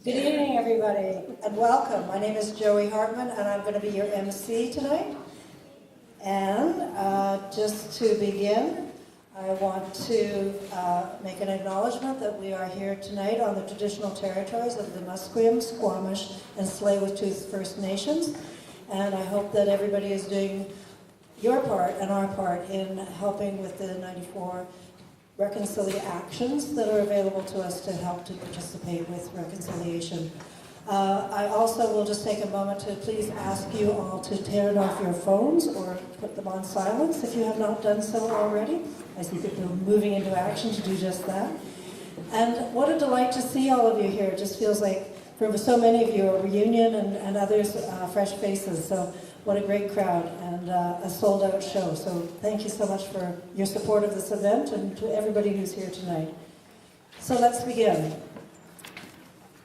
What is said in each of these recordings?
Good evening, everybody, and welcome. My name is Joey Hartman, and I'm going to be your MC tonight. And just to begin, I want to make an acknowledgement that we are here tonight on the traditional territories of the Musqueam, Squamish, and Tsleil-Waututh First Nations. And I hope that everybody is doing your part and our part in helping with the 94 reconciliation actions that are available to us to help to participate with reconciliation. I also will just take a moment to please ask you all to turn off your phones or put them on silence if you have not done so already. I see people moving into action to do just that. And what a delight to see all of you here. It just feels like, for so many of you, a reunion and others, fresh faces. So what a great crowd and a sold-out show. So thank you so much for your support of this event and to everybody who's here tonight. So let's begin.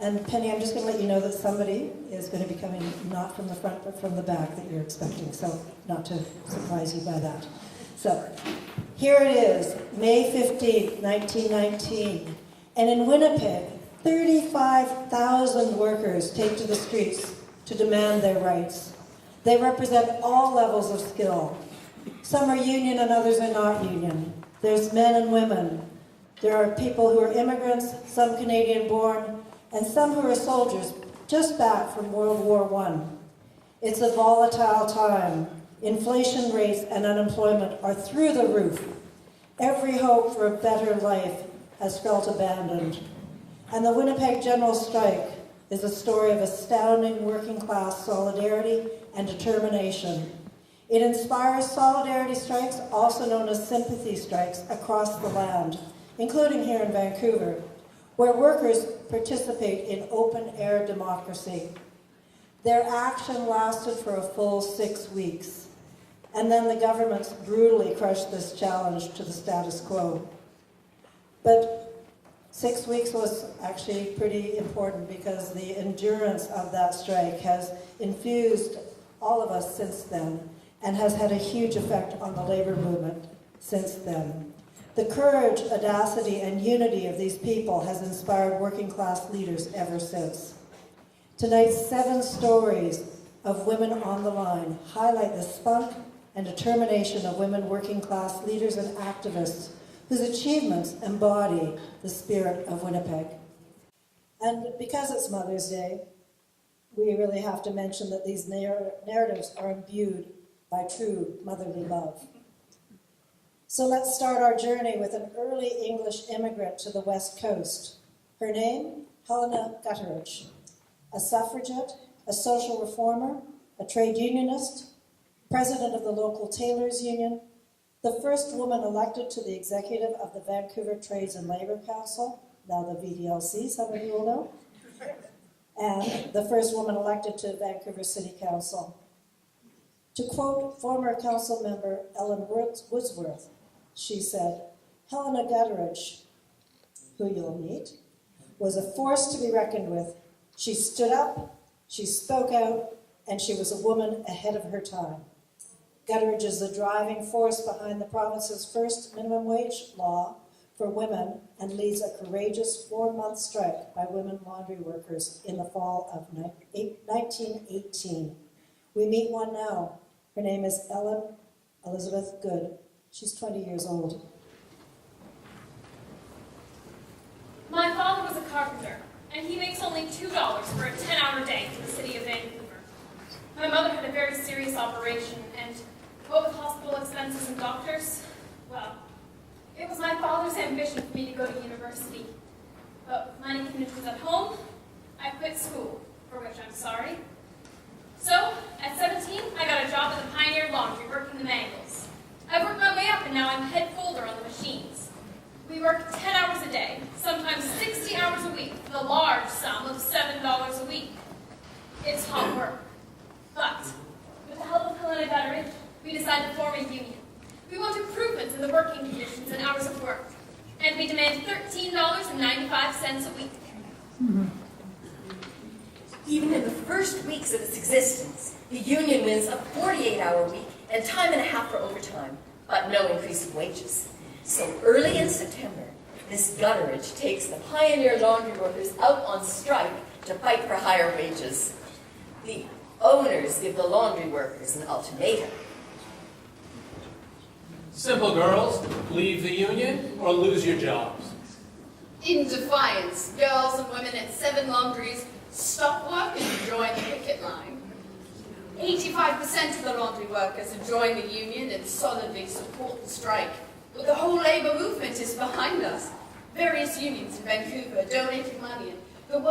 And Penny, I'm just going to let you know that somebody is going to be coming not from the front but from the back that you're expecting. So not to surprise you by that. So here it is, May 15th, 1919. And in Winnipeg, 35,000 workers take to the streets to demand their rights. They represent all levels of skill. Some are union and others are not union. There's men and women. There are people who are immigrants, some Canadian-born, and some who are soldiers just back from World War I. It's a volatile time. Inflation rates and unemployment are through the roof. Every hope for a better life has felt abandoned. And the Winnipeg General Strike is a story of astounding working-class solidarity and determination. It inspires solidarity strikes, also known as sympathy strikes, across the land, including here in Vancouver, where workers participate in open-air democracy. Their action lasted for a full 6 weeks, and then the governments brutally crushed this challenge to the status quo. But 6 weeks was actually pretty important because the endurance of that strike has infused all of us since then and has had a huge effect on the labor movement since then. The courage, audacity, and unity of these people has inspired working class leaders ever since. Tonight's 7 stories of women on the line highlight the spunk and determination of women working class leaders and activists whose achievements embody the spirit of Winnipeg. And because it's Mother's Day, we really have to mention that these narratives are imbued by true motherly love. So let's start our journey with an early English immigrant to the West Coast. Her name, Helena Gutteridge, a suffragette, a social reformer, a trade unionist, president of the local tailors union, the first woman elected to the executive of the Vancouver Trades and Labour Council, now the VDLC, some of you will know, and the first woman elected to Vancouver City Council. To quote former council member Ellen Woodsworth, she said, "Helena Gutteridge, who you'll meet, was a force to be reckoned with. She stood up, she spoke out, and she was a woman ahead of her time. Gutteridge is the driving force behind the province's first minimum wage law for women and leads a courageous 4-month strike by women laundry workers in the fall of 1918. We meet one now. Her name is Ellen Elizabeth Good. She's 20 years old." My father was a carpenter, and he makes only $2 for a 10-hour day in the city of Vancouver. My mother had a very serious operation, and what with hospital expenses and doctors, well, it was my father's ambition for me to go to university. But with money commitments at home, I quit school, for which I'm sorry. So, at 17, I got a job at the Pioneer Laundry, working the mangles. I've worked my way up, and now I'm head folder on the machines. We work 10 hours a day, sometimes 60 hours a week, for the large sum of $7 a week. It's hard work. But, with the help of Helena Gutteridge, we decided to form a union. We want improvements in the working conditions and hours of work, and we demand $13.95 a week. Even in the first weeks of its existence, the union wins a 48-hour week and time and a half for overtime, but no increase in wages. So early in September, Miss Gutteridge takes the Pioneer Laundry workers out on strike to fight for higher wages. The owners give the laundry workers an ultimatum. Simple, girls. Leave the union or lose your jobs. In defiance, girls and women at 7 laundries stop work and join the picket line. 85% of the laundry workers have joined the union and solidly support the strike. But the whole labor movement is behind us. Various unions in Vancouver donated money, and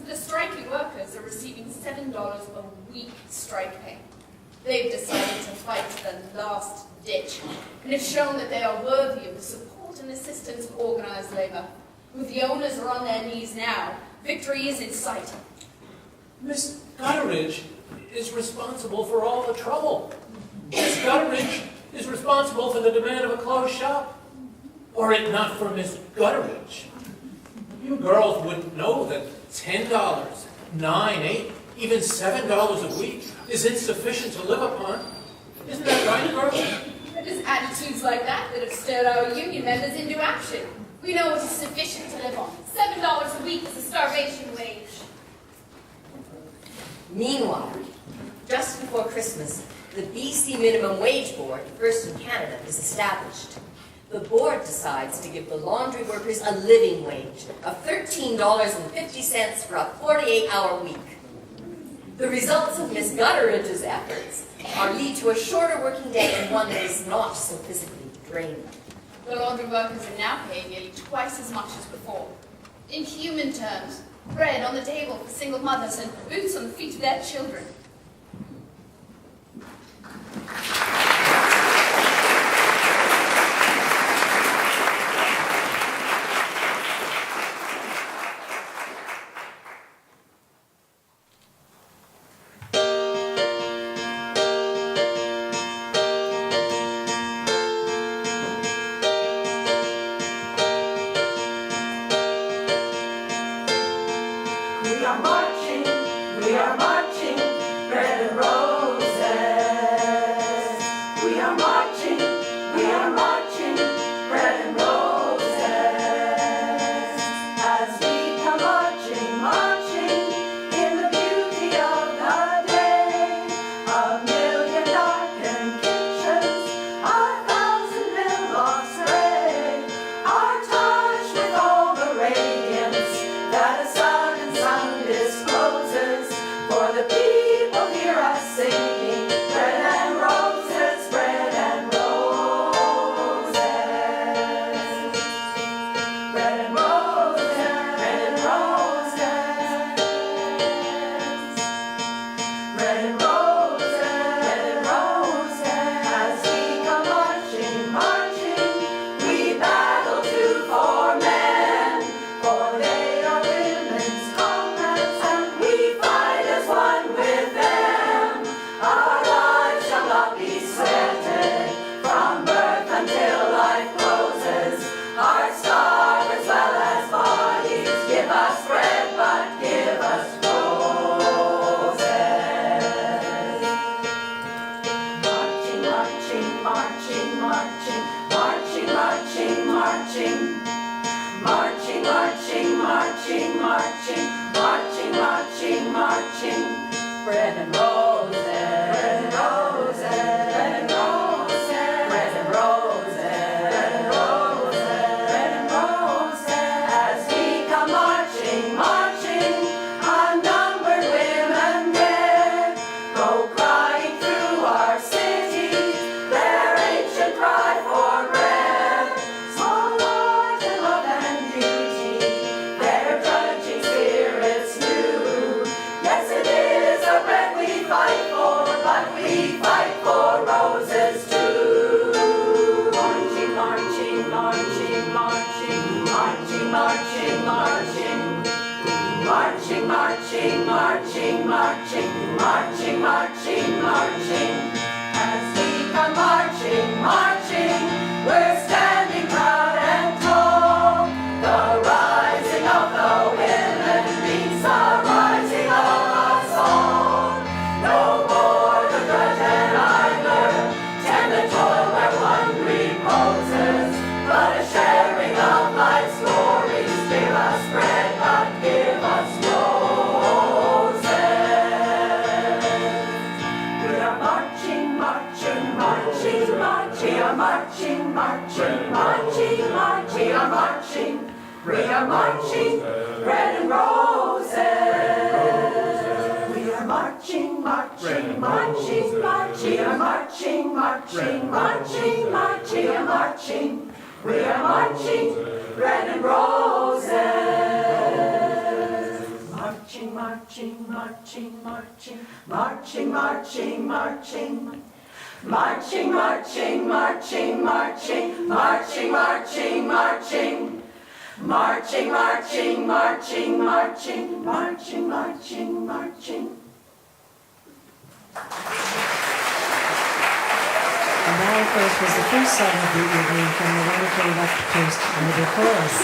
the striking workers are receiving $7 a week strike pay. They've decided to fight to the last ditch, and have shown that they are worthy of the support and assistance of organized labor. With the owners are on their knees now, victory is in sight. Miss Gutteridge is responsible for all the trouble. Miss Gutteridge is responsible for the demand of a closed shop. Were it not for Miss Gutteridge, you girls wouldn't know that $10, $9, $8, even $7 a week is insufficient to live upon. Isn't that right, girls? It is attitudes like that that have stirred our union members into action. We know what is sufficient to live on. $7 a week is a starvation wage. Meanwhile, just before Christmas, the BC Minimum Wage Board, first in Canada, is established. The board decides to give the laundry workers a living wage of $13.50 for a 48-hour week. The results of Miss Gutteridge's efforts lead to a shorter working day and one that is not so physically draining. The laundry workers are now paying nearly twice as much as before. In human terms, bread on the table for single mothers and boots on the feet of their children. We are marching, bread and roses. We are marching, bread and roses. As we come marching, marching in the beauty of the day. A million darkened kitchens, a thousand billboards spray, are touched with all the radiance that a sun and sun discloses. For the people hear us singing, bread and roses, bread and roses. Bread and roses, bread and roses. Bread and roses, bread and roses. As we come marching, marching, we battle to for men. For they are women's comrades, and we fight as one with them. Our lives shall not be sweated from birth until life closes. Hearts starve as well as bodies. Give us bread, but give us roses. Marching, marching, marching, marching, marching, marching, marching. Marching, marching, marching, marching, marching, marching, marching. Bread and roses, bread and roses, bread and roses, bread and roses, bread and roses, bread and roses. As we come marching, marching, unnumbered women dead go crying through our city, their ancient cry for bread. Small light and love and beauty, their drudging spirits new. Yes, it is a bread we fight for, but we fight for roses too. Marching, marching, marching, marching, marching, marching, marching. Marching, marching, marching, marching, marching, marching, marching. As we come marching, marching, we're standing proud and tall. The rising of the women means the rising of us all. No more the grudge and idler, tend the toil where one reposes, but a sharing of life's glories. Give us bread, but give us roses. are marching, bread and roses. We are marching, marching, marching, marching. We are marching, marching, marching, marching. We are marching. We are marching, bread and roses. Marching, marching, marching, marching, marching, marching, marching. Marching, marching, marching, marching, marching, marching, marching. Marching, marching, marching, marching, marching, marching, marching. And that, of course, was the first song of the evening from the wonderful Left Coast Motor Chorus.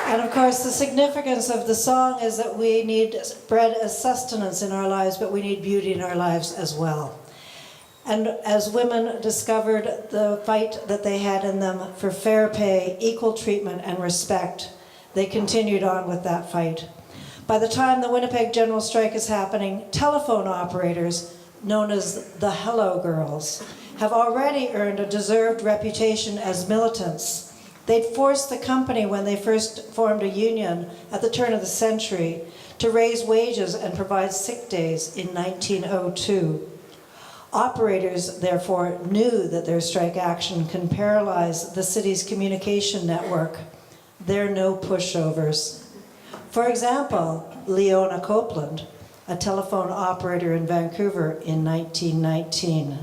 And of course, the significance of the song is that we need bread as sustenance in our lives, but we need beauty in our lives as well. And as women discovered the fight that they had in them for fair pay, equal treatment, and respect, they continued on with that fight. By the time the Winnipeg General Strike is happening, telephone operators, known as the Hello Girls, have already earned a deserved reputation as militants. They'd forced the company, when they first formed a union at the turn of the century, to raise wages and provide sick days in 1902. Operators, therefore, knew that their strike action can paralyze the city's communication network. They're no pushovers. For example, Leona Copeland, a telephone operator in Vancouver in 1919.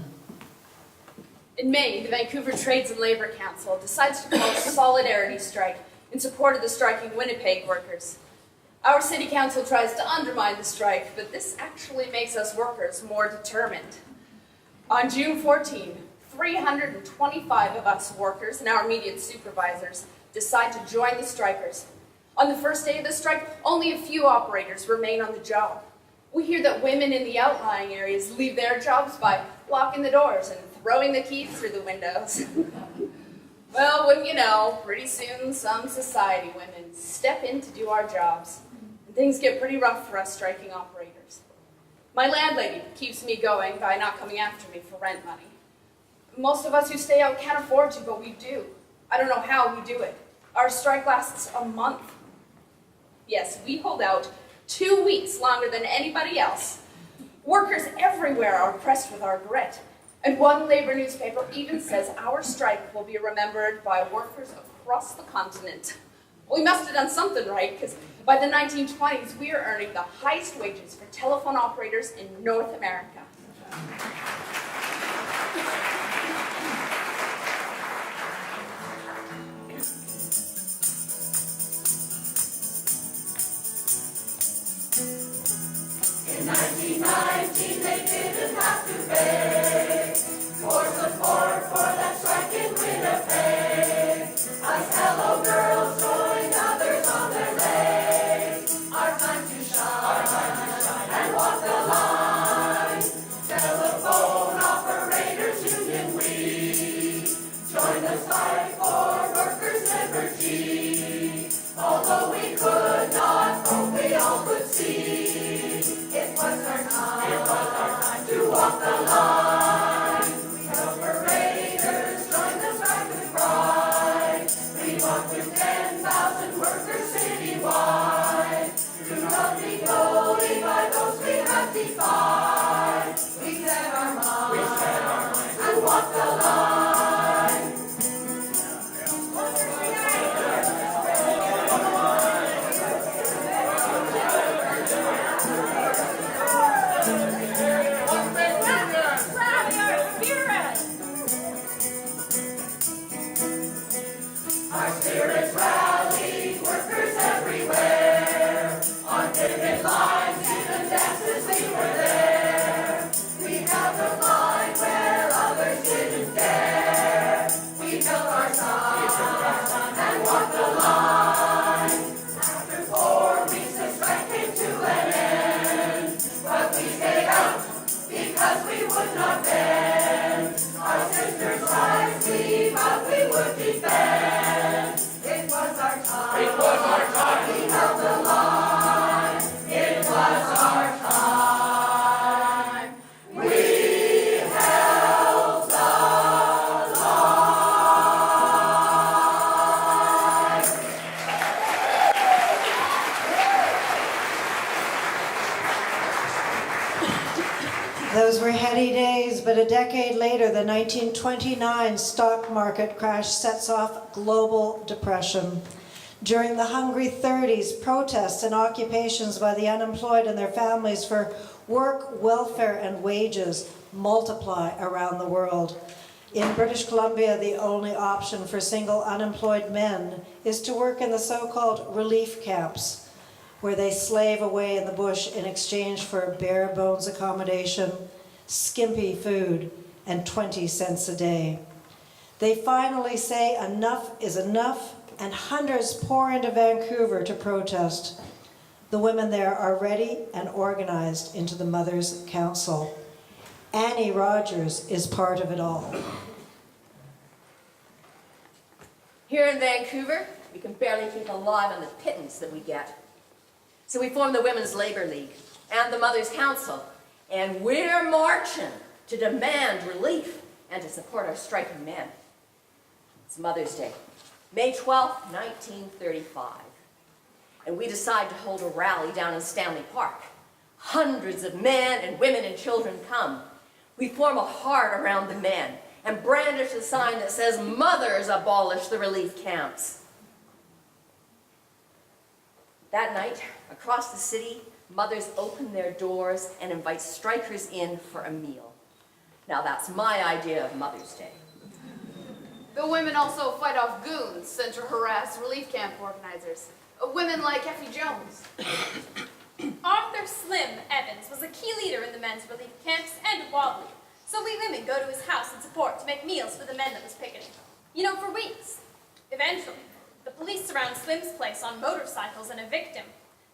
In May, the Vancouver Trades and Labour Council decides to call a solidarity strike in support of the striking Winnipeg workers. Our city council tries to undermine the strike, but this actually makes us workers more determined. On June 14, 325 of us workers and our immediate supervisors decide to join the strikers. On the first day of the strike, only a few operators remain on the job. We hear that women in the outlying areas leave their jobs by locking the doors and throwing the keys through the windows. Well, wouldn't you know, pretty soon some society women step in to do our jobs. And things get pretty rough for us striking operators. My landlady keeps me going by not coming after me for rent money. Most of us who stay out can't afford to, but we do. I don't know how we do it. Our strike lasts a month. Yes, we hold out 2 weeks longer than anybody else. Workers everywhere are oppressed with our grit. And one labor newspaper even says our strike will be remembered by workers across the continent. Well, we must have done something right, because by the 1920s, we are earning the highest wages for telephone operators in North America. In 1919, they didn't have to beg for support for that strike in Winnipeg. Us hello girls join others on their legs. Our time to shine and walk the line. Telephone operators union we join the fight for workers' liberty. Although we could not hope we all could see. It was our time to walk the line. We operators joined the strike with pride. We walked with 10,000 workers citywide. Do not be bullied by those we have defied. We set our minds and walked the line. Our spirits rallied workers everywhere. On picket lines, even dances, we were there. We held the line where others didn't dare. We held our sign and walked the line. After 4 weeks, the strike came to an end. But we stayed out because we would not bend. Our sisters' lives we vowed we would defend. It was our were heady days, but a decade later, the 1929 stock market crash sets off global depression. During the Hungry 30s, protests and occupations by the unemployed and their families for work, welfare, and wages multiply around the world. In British Columbia, the only option for single unemployed men is to work in the so-called relief camps, where they slave away in the bush in exchange for bare bones accommodation, skimpy food, and 20 cents a day. They finally say enough is enough, and hundreds pour into Vancouver to protest. The women there are ready and organized into the Mothers' Council. Annie Rogers is part of it all. Here in Vancouver, we can barely keep alive on the pittance that we get. So we formed the Women's Labor League and the Mothers' Council, and we're marching to demand relief and to support our striking men. It's Mother's Day, May 12th, 1935, and we decide to hold a rally down in Stanley Park. Hundreds of men and women and children come. We form a heart around the men and brandish a sign that says, "Mothers abolish the relief camps." That night, across the city, mothers open their doors and invite strikers in for a meal. Now that's my idea of Mother's Day. The women also fight off goons sent to harass relief camp organizers. Women like Effie Jones. Arthur Slim Evans was a key leader in the men's relief camps and Wadley, so we women go to his house in support to make meals for the men that was picketing. You know, for weeks. Eventually, the police surround Slim's place on motorcycles and evict him.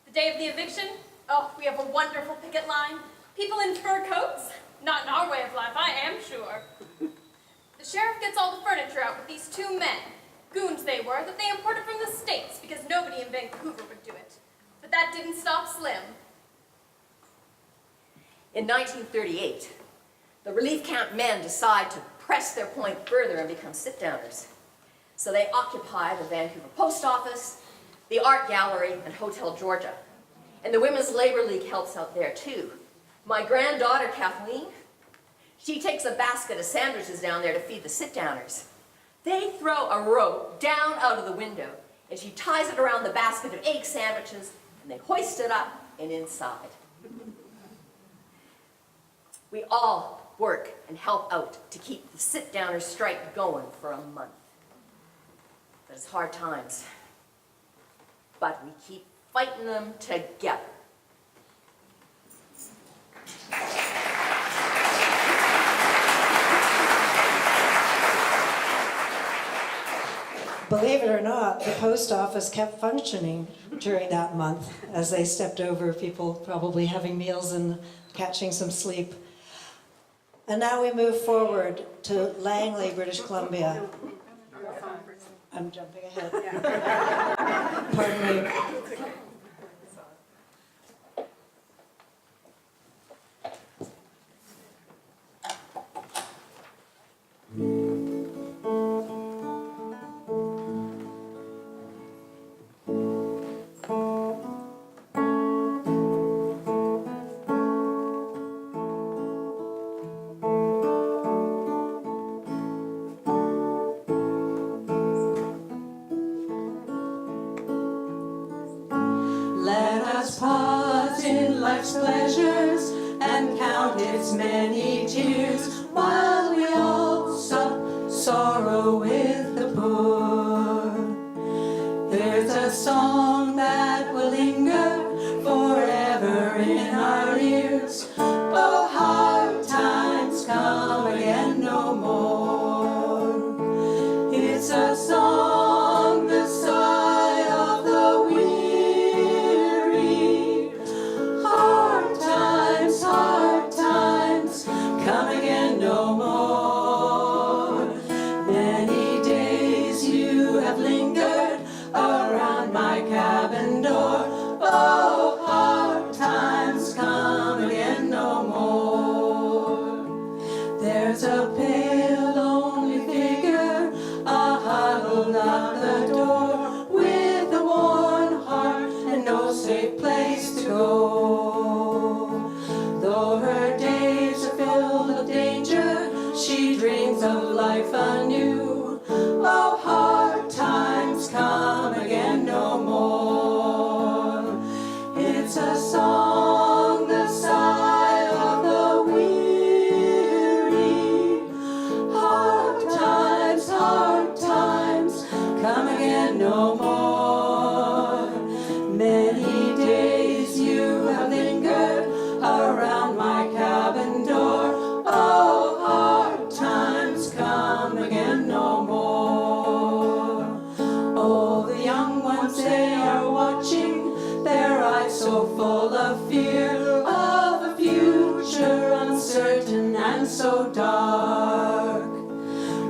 The day of the eviction, oh, we have a wonderful picket line. People in fur coats. Not in our way of life, I am sure. The sheriff gets all the furniture out with these two men. Goons they were, that they imported from the States because nobody in Vancouver would do it. But that didn't stop Slim. In 1938, the relief camp men decide to press their point further and become sit-downers. So they occupy the Vancouver Post Office, the Art Gallery, and Hotel Georgia. And the Women's Labor League helps out there too. My granddaughter, Kathleen, she takes a basket of sandwiches down there to feed the sit-downers. They throw a rope down out of the window, and she ties it around the basket of egg sandwiches, and they hoist it up and inside. We all work and help out to keep the sit-downers strike going for a month. But it's hard times. But we keep fighting them together. Believe it or not, the post office kept functioning during that month as they stepped over people probably having meals and catching some sleep. And now we move forward to Langley, British Columbia. I'm jumping ahead. Pardon me. Let us pause in life's pleasures and count its many tears, while we all sup sorrow with the poor. There's a song that will linger forever in our ears. Oh, hard times come again no more. It's a song, the sigh of the weary. Hard times come again again no more. Many days you have lingered around my cabin door. Oh, hard times come again no more. Oh, the young ones, they are watching, their eyes so full of fear of a future uncertain and so dark.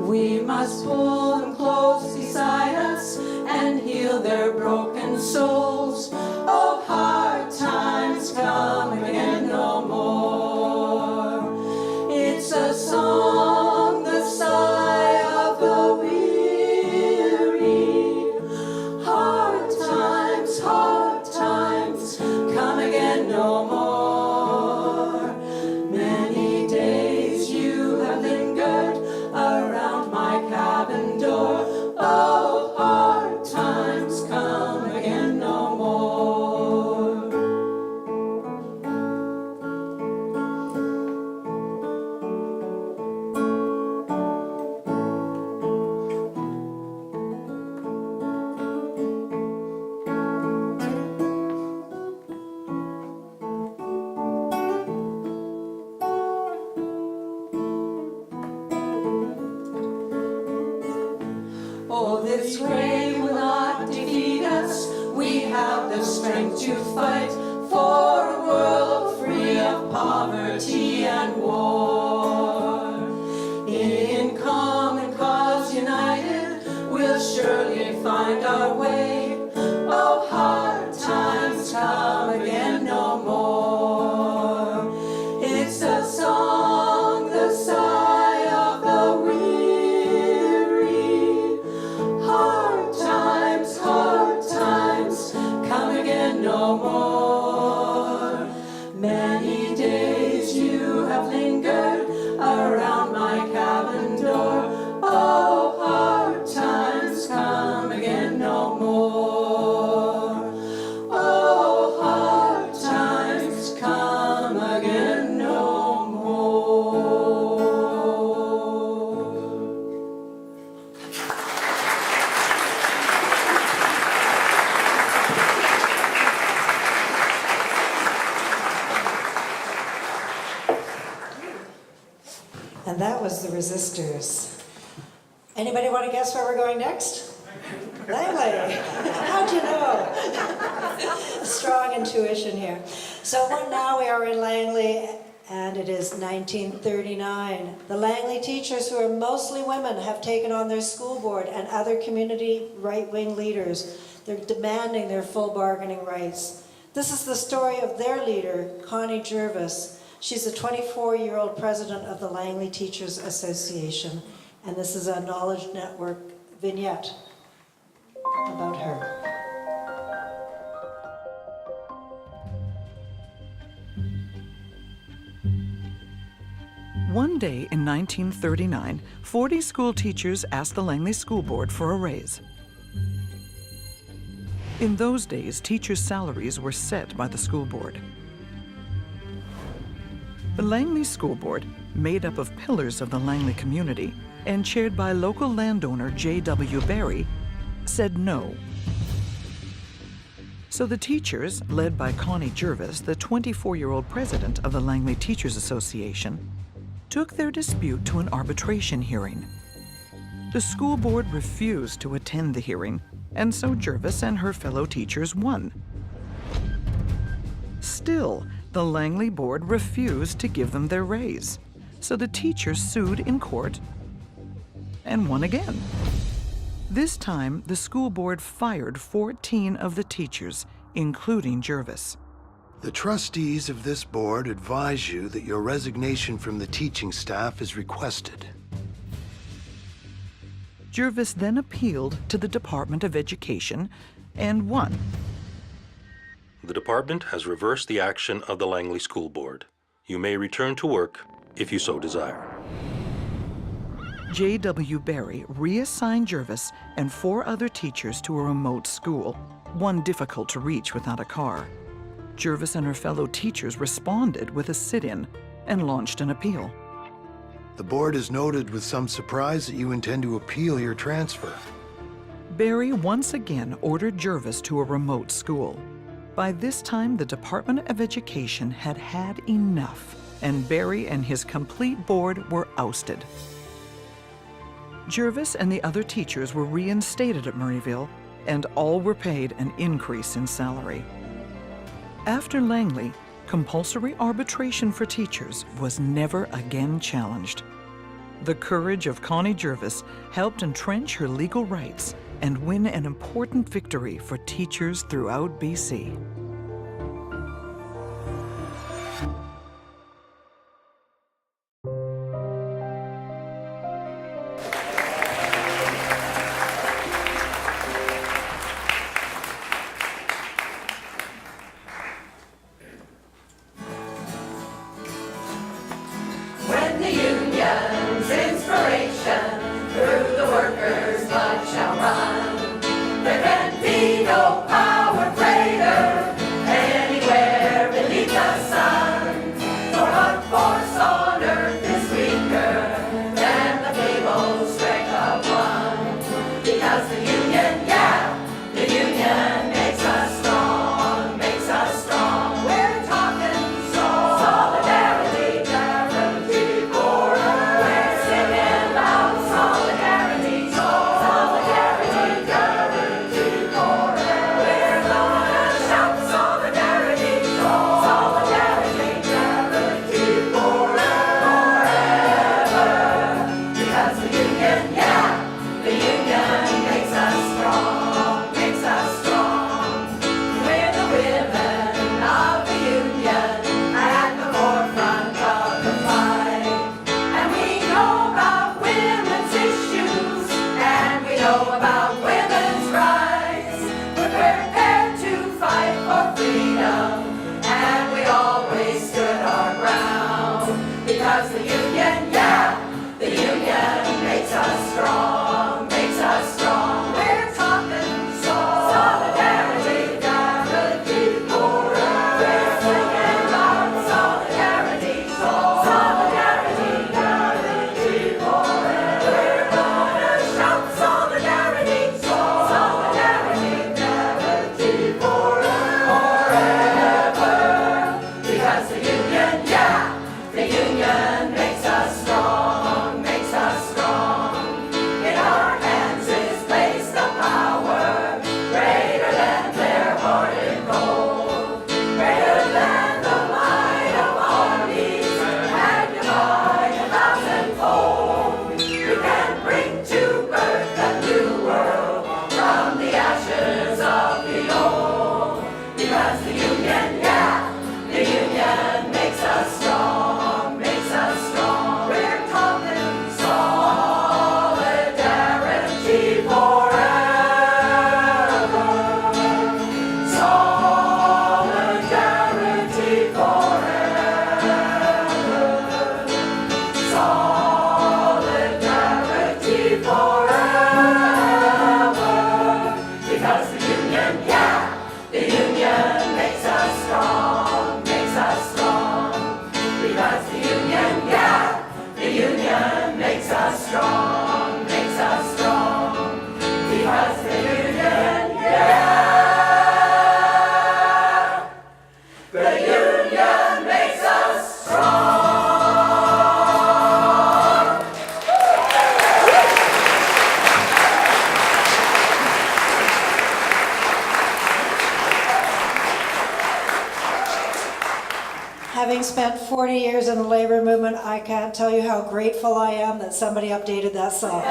We must pull them close beside us and heal their broken souls. Oh, hard times come again no more. It's a song, the sigh of the weary. Hard times come again no more. Many days you have lingered around my cabin door. Oh, hard times come again no more. Oh, this rain will not defeat us. We have the strength to fight for a world free of poverty and war. In common cause united, we'll surely find our way. Oh, hard times come again no more. It's a song, the sigh of the weary. Hard times come again no more. Many days you have lingered around my cabin door. Oh, hard times come again no more. Oh, hard times come again no more. And that was the Resistors. Anybody want to guess where we're going next? Langley. How'd you know? Strong intuition here. So now we are in Langley, and it is 1939. The Langley teachers, who are mostly women, have taken on their school board and other community right-wing leaders. They're demanding their full bargaining rights. This is the story of their leader, Connie Jervis. She's the 24-year-old president of the Langley Teachers Association, and this is a Knowledge Network vignette about her. One day in 1939, 40 school teachers asked the Langley School Board for a raise. In those days, teachers' salaries were set by the school board. The Langley School Board, made up of pillars of the Langley community and chaired by local landowner J.W. Barry, said no. So the teachers, led by Connie Jervis, the 24-year-old president of the Langley Teachers Association, took their dispute to an arbitration hearing. The school board refused to attend the hearing, and so Jervis and her fellow teachers won. Still, the Langley board refused to give them their raise, so the teachers sued in court and won again. This time, the school board fired 14 of the teachers, including Jervis. The trustees of this board advise you that your resignation from the teaching staff is requested. Jervis then appealed to the Department of Education and won. The department has reversed the action of the Langley School Board. You may return to work if you so desire. J.W. Barry reassigned Jervis and 4 other teachers to a remote school, one difficult to reach without a car. Jervis and her fellow teachers responded with a sit-in and launched an appeal. The board has noted with some surprise that you intend to appeal your transfer. Barry once again ordered Jervis to a remote school. By this time, the Department of Education had had enough, and Barry and his complete board were ousted. Jervis and the other teachers were reinstated at Murrayville, and all were paid an increase in salary. After Langley, compulsory arbitration for teachers was never again challenged. The courage of Connie Jervis helped entrench her legal rights and win an important victory for teachers throughout BC. When the union's inspiration through the workers' blood shall run, there can be no power greater anywhere beneath the sun. For what force on earth is weaker than the feeble strength of one? Because the union, yeah, the union makes us strong, makes us strong. We're talking solidarity, guarantee for us. We're singing loud solidarity, solidarity, guarantee for us. We're gonna shout solidarity, solidarity, guarantee for us forever. Because the union, yeah, the union makes us strong, makes us strong. We're the women of the union at the forefront of the fight. And we know about women's issues, and we know about women's rights. We're prepared to fight for freedom, and we always stood our ground. Because the union, yeah, the union makes us strong, makes us strong. We're talking solidarity, guarantee for us. We're singing loud solidarity, solidarity, guarantee for us. We're gonna shout solidarity, solidarity, guarantee for us forever. Because the union, yeah, the union makes us strong, makes us strong. In our hands is placed the power greater than their hoarded gold, greater than the might of armies, magnified 1,000-fold. We can bring to birth a new world from the ashes of the old. Because the union, yeah, the union makes us strong, makes us strong. We're talking solidarity forever. Solidarity forever. Solidarity forever. Because the union, yeah, the union makes us strong, makes us strong. Because the union, yeah, the union makes us strong, makes us strong. Because the union, yeah, the union makes us strong. Having spent 40 years in the labor movement, I can't tell you how grateful I am that somebody updated that song.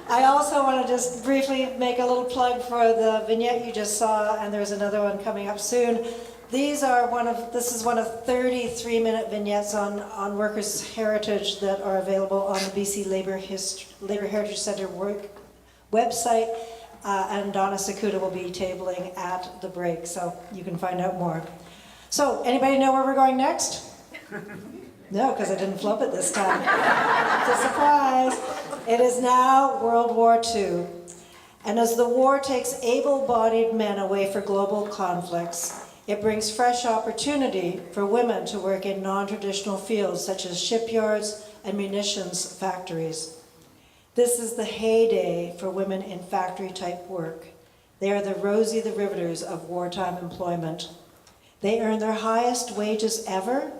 I also want to just briefly make a little plug for the vignette you just saw, and there's another one coming up soon. This is one of 30 3-minute vignettes on workers' heritage that are available on the BC Labor Heritage Centre website. And Donna Sakuda will be tabling at the break, so you can find out more. So, anybody know where we're going next? No, because I didn't flub it this time. It's a surprise. It is now World War II. And as the war takes able-bodied men away for global conflicts, it brings fresh opportunity for women to work in non-traditional fields such as shipyards and munitions factories. This is the heyday for women in factory-type work. They are the Rosie the Riveters of wartime employment. They earn their highest wages ever,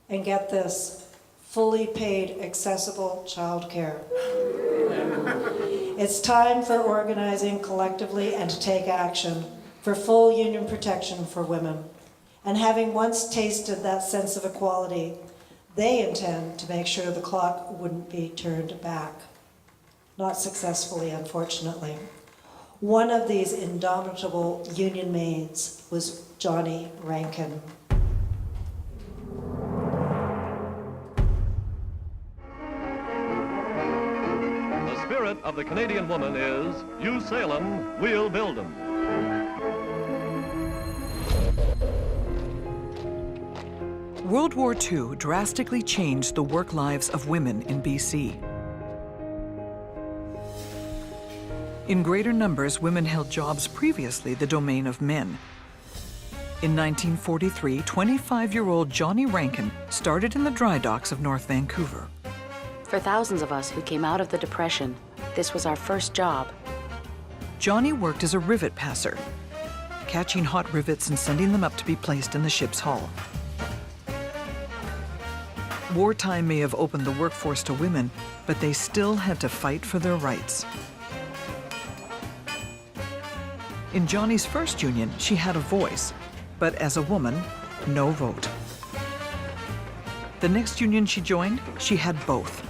and get this, fully paid, accessible childcare. It's time for organizing collectively and to take action for full union protection for women. And having once tasted that sense of equality, they intend to make sure the clock wouldn't be turned back. Not successfully, unfortunately. One of these indomitable union maids was Johnny Rankin. The spirit of the Canadian woman is, you sail 'em, we'll build 'em. World War II drastically changed the work lives of women in BC. In greater numbers, women held jobs previously the domain of men. In 1943, 25-year-old Johnny Rankin started in the dry docks of North Vancouver. For thousands of us who came out of the Depression, this was our first job. Johnny worked as a rivet passer, catching hot rivets and sending them up to be placed in the ship's hull. Wartime may have opened the workforce to women, but they still had to fight for their rights. In Johnny's first union, she had a voice, but as a woman, no vote. The next union she joined, she had both.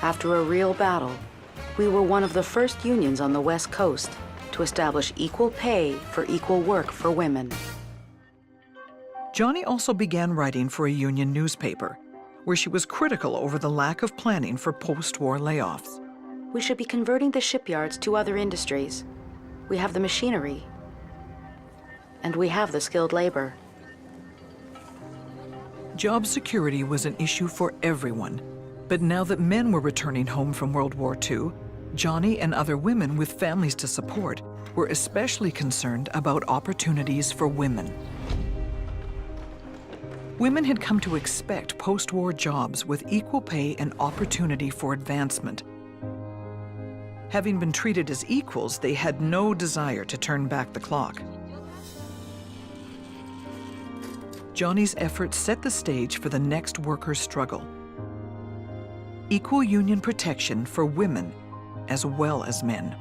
After a real battle, we were one of the first unions on the West Coast to establish equal pay for equal work for women. Johnny also began writing for a union newspaper, where she was critical over the lack of planning for post-war layoffs. We should be converting the shipyards to other industries. We have the machinery, and we have the skilled labor. Job security was an issue for everyone, but now that men were returning home from World War II, Johnny and other women with families to support were especially concerned about opportunities for women. Women had come to expect post-war jobs with equal pay and opportunity for advancement. Having been treated as equals, they had no desire to turn back the clock. Johnny's efforts set the stage for the next workers' struggle. Equal union protection for women as well as men.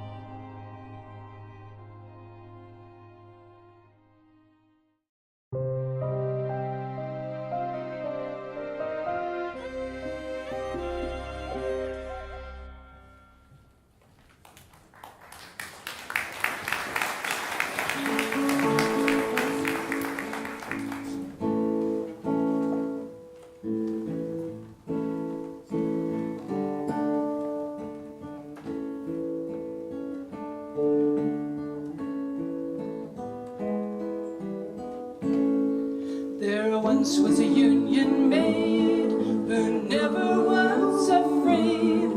There once was a union maid who never was afraid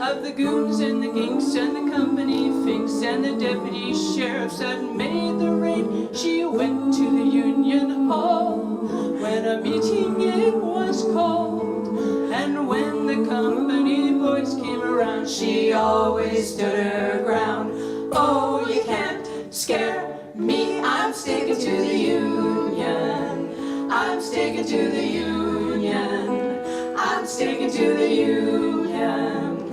of the goons and the ginks and the company finks and the deputy sheriffs that made the raid. She went to the union hall when a meeting it was called, and when the company boys came around, she always stood her ground. Oh, you can't scare me, I'm sticking to the union. I'm sticking to the union. I'm sticking to the union.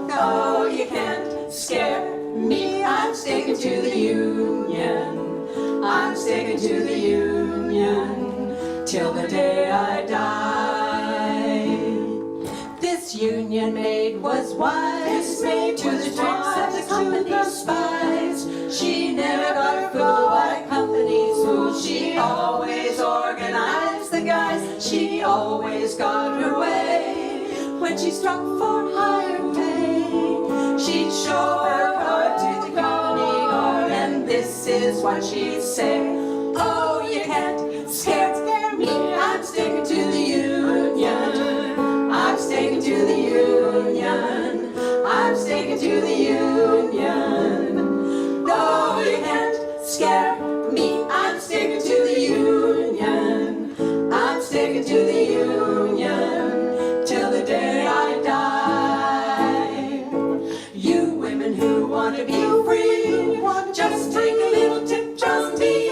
No, you can't scare me. I'm sticking to the union. I'm sticking to the union till the day I die. This union maid was wise to the tricks of the company spies. She never got her fill by company's rules. She always organized the guys. She always got her way. When she struck for higher pay, she'd show her card to the company guard, and this is what she'd say. Oh, you can't scare me. I'm sticking to the union. I'm sticking to the union. I'm sticking to the union. No, you can't scare me. I'm sticking to the union. I'm sticking to the union till the day I die. want to be free. Just take a little tip from me.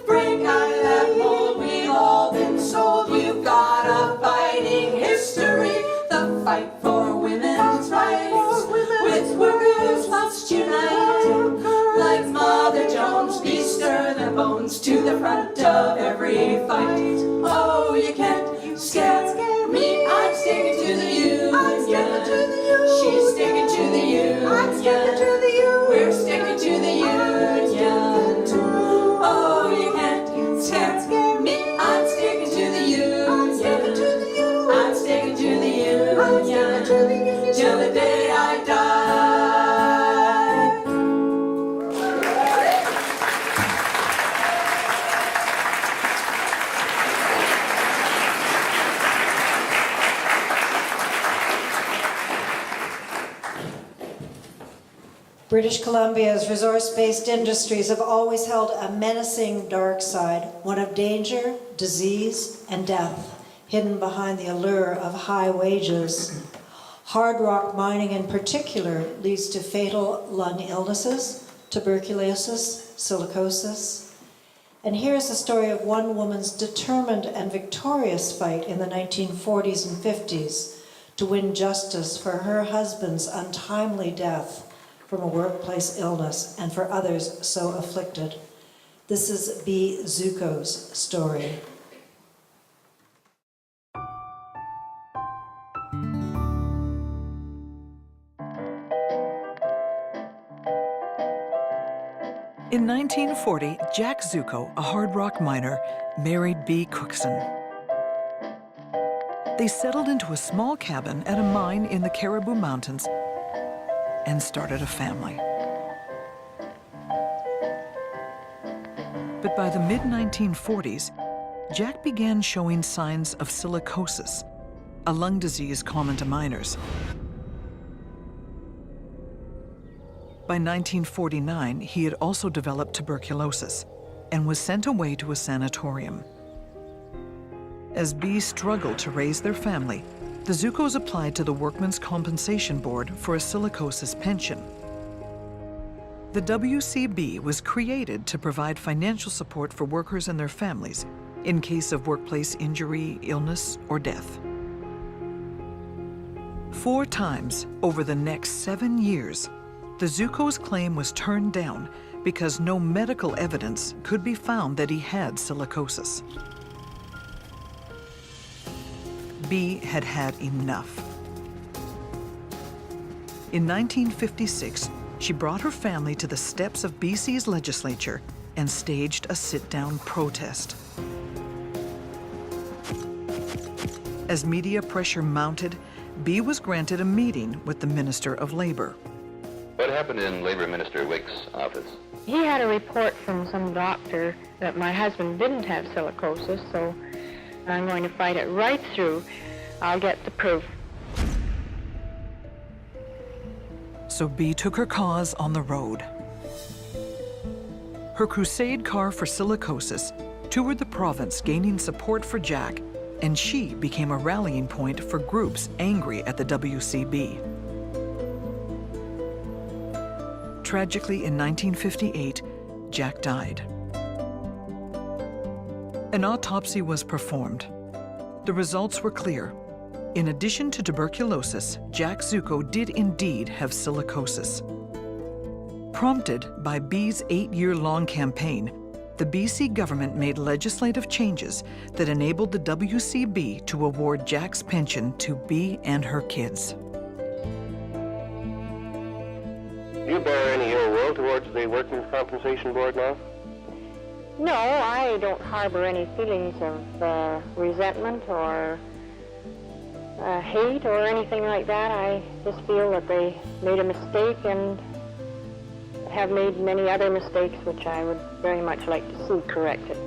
Break out of that mold, we've all been sold. You've got a fighting history. The fight for women's rights. With workers must unite. Like Mother Jones, we stir their bones to the front of every fight. Oh, you can't scare me. I'm sticking to the union. She's sticking to the union. We're sticking to the union. Oh, you can't scare me. I'm sticking to the union. I'm sticking to the union till the day I die. British Columbia's resource-based industries have always held a menacing dark side, one of danger, disease, and death, hidden behind the allure of high wages. Hard rock mining in particular leads to fatal lung illnesses, tuberculosis, silicosis. And here's the story of one woman's determined and victorious fight in the 1940s and 50s to win justice for her husband's untimely death from a workplace illness and for others so afflicted. This is Bea Zuko's story. In 1940, Jack Zuko, a hard rock miner, married Bea Cookson. They settled into a small cabin at a mine in the Caribou Mountains and started a family. But by the mid-1940s, Jack began showing signs of silicosis, a lung disease common to miners. By 1949, he had also developed tuberculosis and was sent away to a sanatorium. As Bea struggled to raise their family, the Zukos applied to the Workmen's Compensation Board for a silicosis pension. The WCB was created to provide financial support for workers and their families in case of workplace injury, illness, or death. 4 times over the next 7 years, the Zuko's claim was turned down because no medical evidence could be found that he had silicosis. Bea had had enough. In 1956, she brought her family to the steps of BC's legislature and staged a sit-down protest. As media pressure mounted, Bea was granted a meeting with the Minister of Labor. What happened in Labor Minister Wick's office? He had a report from some doctor that my husband didn't have silicosis, so I'm going to fight it right through. I'll get the proof. So Bea took her cause on the road. Her crusade car for silicosis toured the province, gaining support for Jack, and she became a rallying point for groups angry at the WCB. Tragically, in 1958, Jack died. An autopsy was performed. The results were clear. In addition to tuberculosis, Jack Zuko did indeed have silicosis. Prompted by Bea's 8-year-long campaign, the BC government made legislative changes that enabled the WCB to award Jack's pension to Bea and her kids. Do you bear any ill will towards the Workmen's Compensation Board now? No, I don't harbor any feelings of resentment or hate or anything like that. I just feel that they made a mistake and have made many other mistakes which I would very much like to see corrected.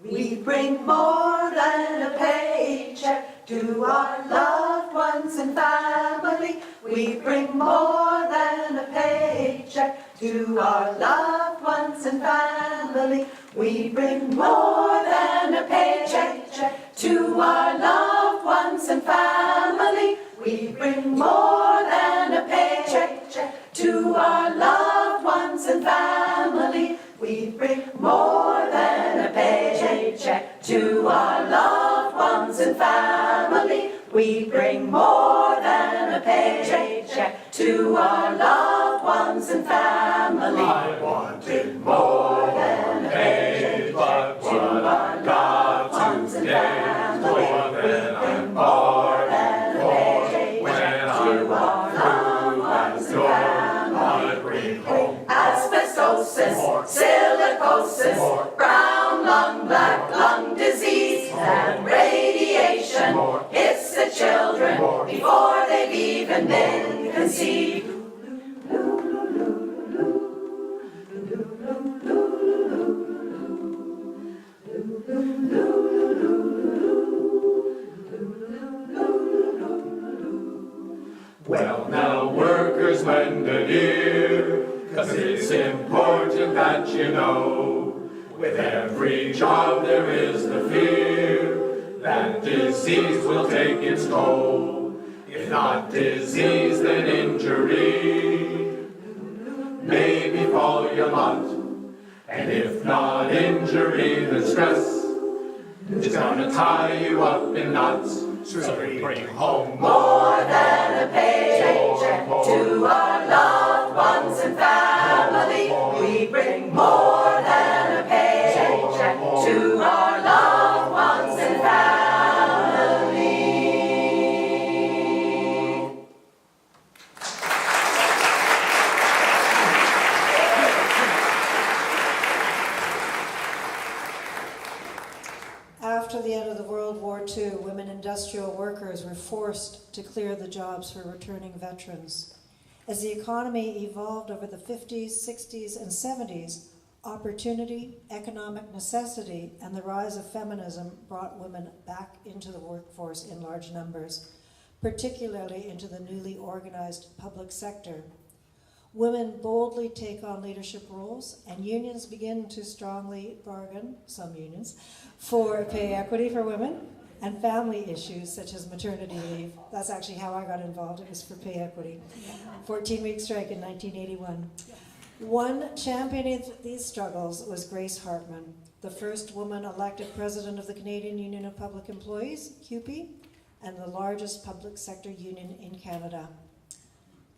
We bring more than a paycheck to our loved ones and family. We bring more than a paycheck to our loved ones and family. We bring more than a paycheck to our loved ones and family. We bring more than a paycheck to our loved ones and family. We bring more than a paycheck to our loved ones and family. We bring more than a paycheck to our loved ones and family. I wanted more than a paycheck to our loved ones and family. More than I'm more than a paycheck to our loved ones and family. I bring home asbestosis, silicosis, brown lung, black lung disease, and radiation. It's the children before they've even been conceived. Well, now workers lend an ear, 'cause it's important that you know, with every job there is the fear that disease will take its toll. If not disease, then injury may befall your lot. And if not injury, then stress is gonna tie you up in knots. So we bring home more than a paycheck to our loved ones and family. We bring more than a paycheck to our loved ones and family. After the end of the World War II, women industrial workers were forced to clear the jobs for returning veterans. As the economy evolved over the 50s, 60s, and 70s, opportunity, economic necessity, and the rise of feminism brought women back into the workforce in large numbers, particularly into the newly organized public sector. Women boldly take on leadership roles, and unions begin to strongly bargain, some unions, for pay equity for women and family issues such as maternity leave. That's actually how I got involved. It was for pay equity. 14-week strike in 1981. One champion of these struggles was Grace Hartman, the first woman elected president of the Canadian Union of Public Employees, CUPE, and the largest public sector union in Canada.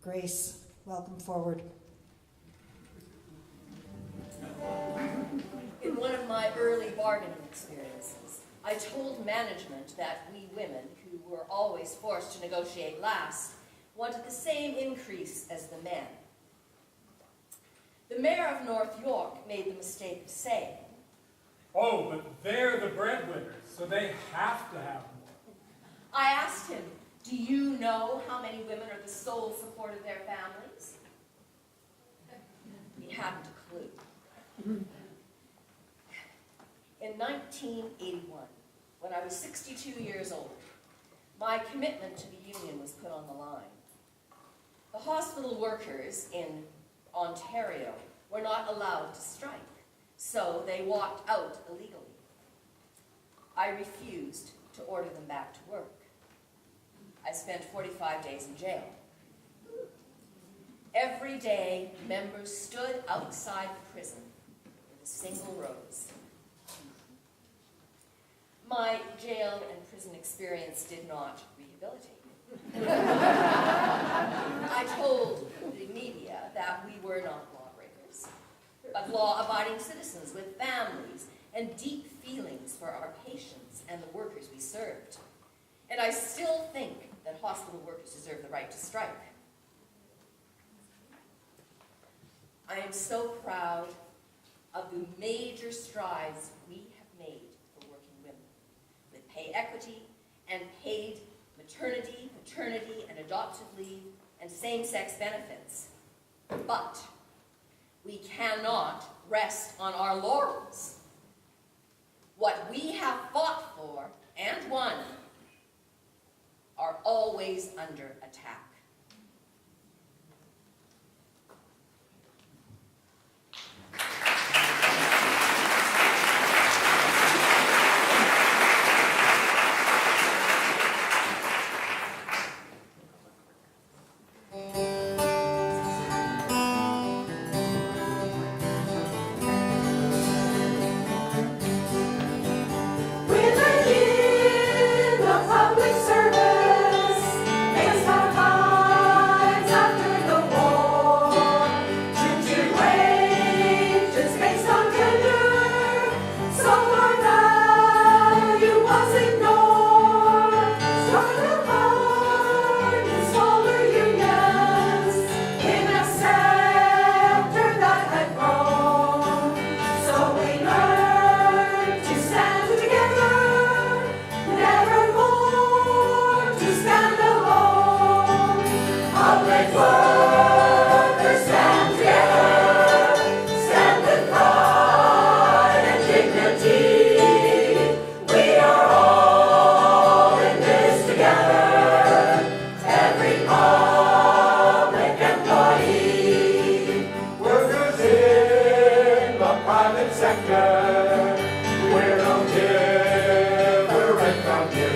Grace, welcome forward. In one of my early bargaining experiences, I told management that we women, who were always forced to negotiate last, wanted the same increase as the men. The mayor of North York made the mistake of saying, "Oh, but they're the breadwinners, so they have to have more." I asked him, "Do you know how many women are the sole support of their families?" He hadn't a clue. In 1981, when I was 62 years old, my commitment to the union was put on the line. The hospital workers in Ontario were not allowed to strike, so they walked out illegally. I refused to order them back to work. I spent 45 days in jail. Every day, members stood outside the prison with a single rose. My jail and prison experience did not rehabilitate me. I told the media that we were not lawbreakers, but law-abiding citizens with families and deep feelings for our patients and the workers we served. And I still think that hospital workers deserve the right to strike. I am so proud of the major strides we have made for working women, with pay equity and paid maternity, paternity, and adoptive leave, and same-sex benefits. But we cannot rest on our laurels. What what we have fought for and won are always under attack. Women in the public service faced hard times after the war. Changing wages based on gender, so our value was ignored. Started hard in smaller unions in a sector that had grown. So we learned to stand together, never more to stand alone. Public workers stand together, stand with pride and dignity. We are all in this together, every public employee. Workers in the private sector, we're no different from you.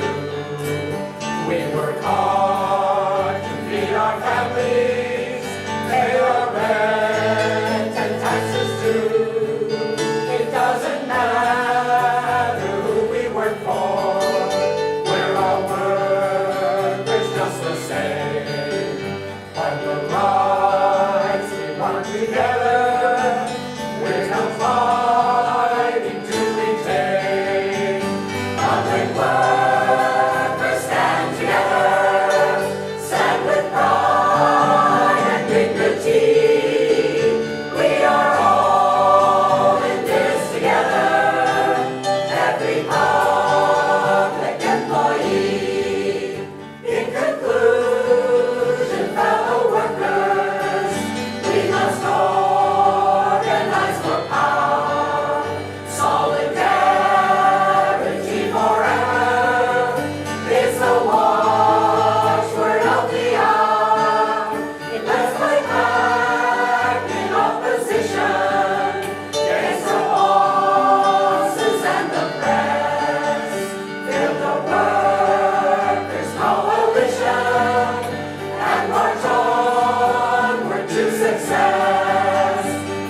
We work hard to feed our families, pay our rent and taxes too. It doesn't matter who we work for, we're all workers just the same. On the rights we want together, we're now fighting to retain. Public workers stand together, stand with pride and dignity. We are all in this together, every public employee. In conclusion, fellow workers, we must organize for power, solidarity forever is the watchword of the hour. Let's fight back in opposition against the bosses and the press. Build the workers' coalition and march onward to success.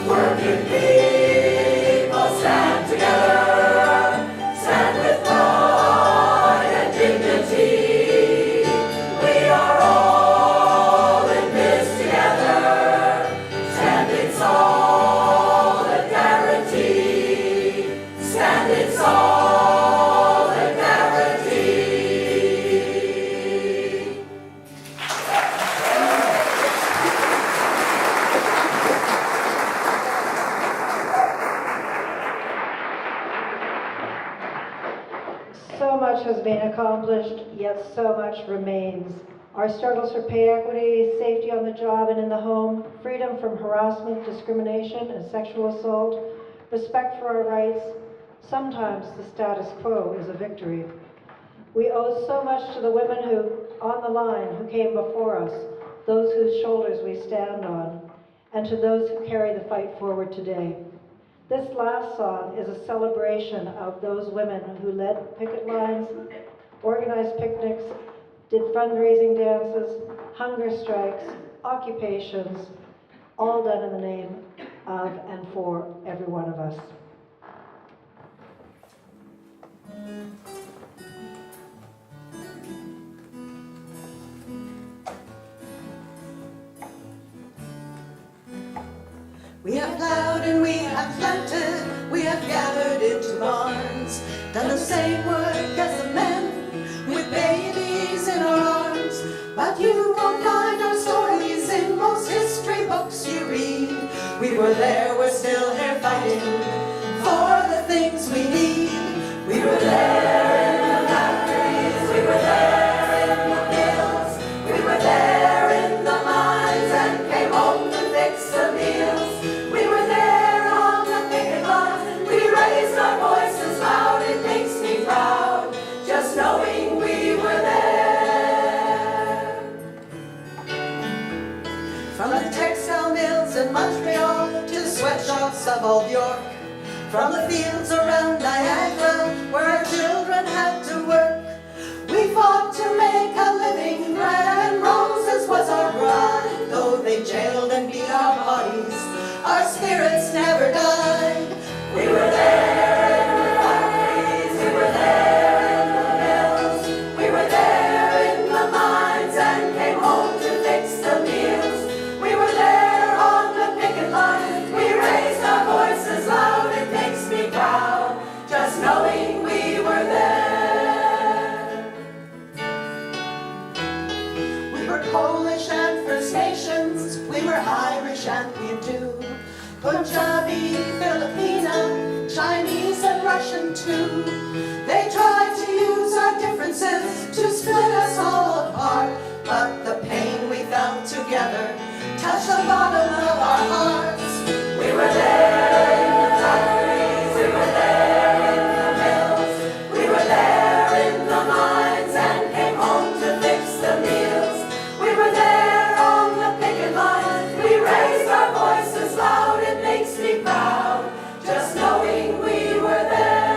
Working people stand together, stand with pride and dignity. We are all in this together, stand in solidarity, stand in solidarity. So much has been accomplished, yet so much remains. Our struggles for pay equity, safety on the job and in the home, freedom from harassment, discrimination, and sexual assault, respect for our rights. Sometimes the status quo is a victory. We owe so much to the women who, on the line, who came before us, those whose shoulders we stand on, and to those who carry the fight forward today. This last song is a celebration of those women who led picket lines, organized picnics, did fundraising dances, hunger strikes, occupations, all done in the name of and for every one of us. We have plowed and we have planted, we have gathered into barns, done the same work as the men, with babies in our arms. But you won't find our stories in most history books you read. We were there, we're still here fighting for the things we need. We were there in the factories, we were there in the mills, we were there in the mines and came home to fix the meals. We were there on the picket line, we raised our voices loud in from the fields around Niagara, where our children had to work. We fought to make a living, Red Roses was our bride. Though they jailed and beat our bodies, our spirits never died. We were there in the factories, we were there in the mills, we were there in the mines and came home to fix the meals. We were there on the picket line, we raised our voices loud. It makes me proud just knowing we were there. We were Polish and First Nations, we were Irish and Hindu, Punjabi, Filipino, Chinese and Russian too. They tried to use our differences to split us all apart, but the pain we felt together touched the bottom of our hearts. We were there in the factories, we were there in the mills, we were there in the mines and came home to fix the meals. We were there on the picket line, we raised our voices loud. It makes me proud just knowing we were there.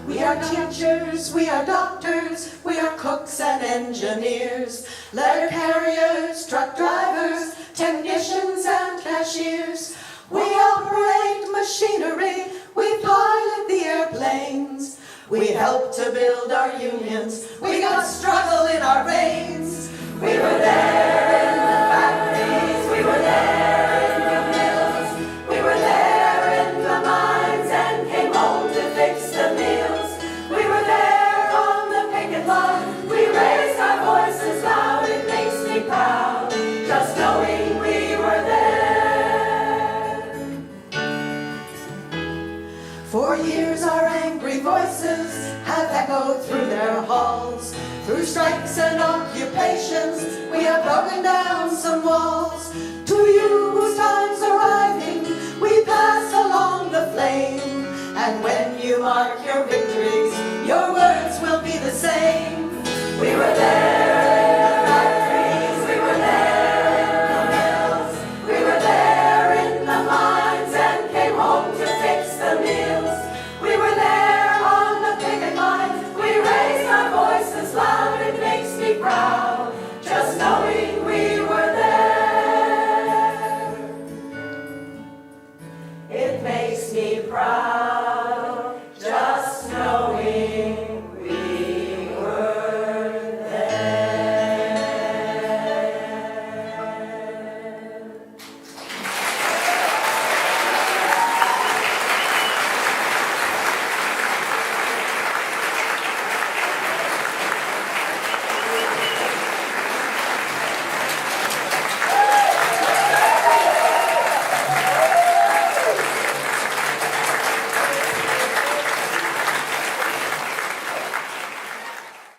We are teachers, we are doctors, we are cooks and engineers, letter carriers, truck drivers, technicians and cashiers. We operate machinery, we pilot the airplanes, we help to build our unions, we got struggle in our veins. We were there in the factories, we were there in the mills, we were there in the mines and came home to fix the meals. We were there on the picket line, we raised our voices loud. It makes me proud just knowing we were there. For years our angry voices have echoed through their halls. Through strikes and occupations, we have broken down some walls. To you whose time's arriving, we pass along the flame. And when you mark your victories, your words will be the same. We were there in the factories, we were there in the mills, we were there in the mines and came home to fix the meals. We were there on the picket line, we raised our voices loud. It makes me proud just knowing we were there. It makes me proud.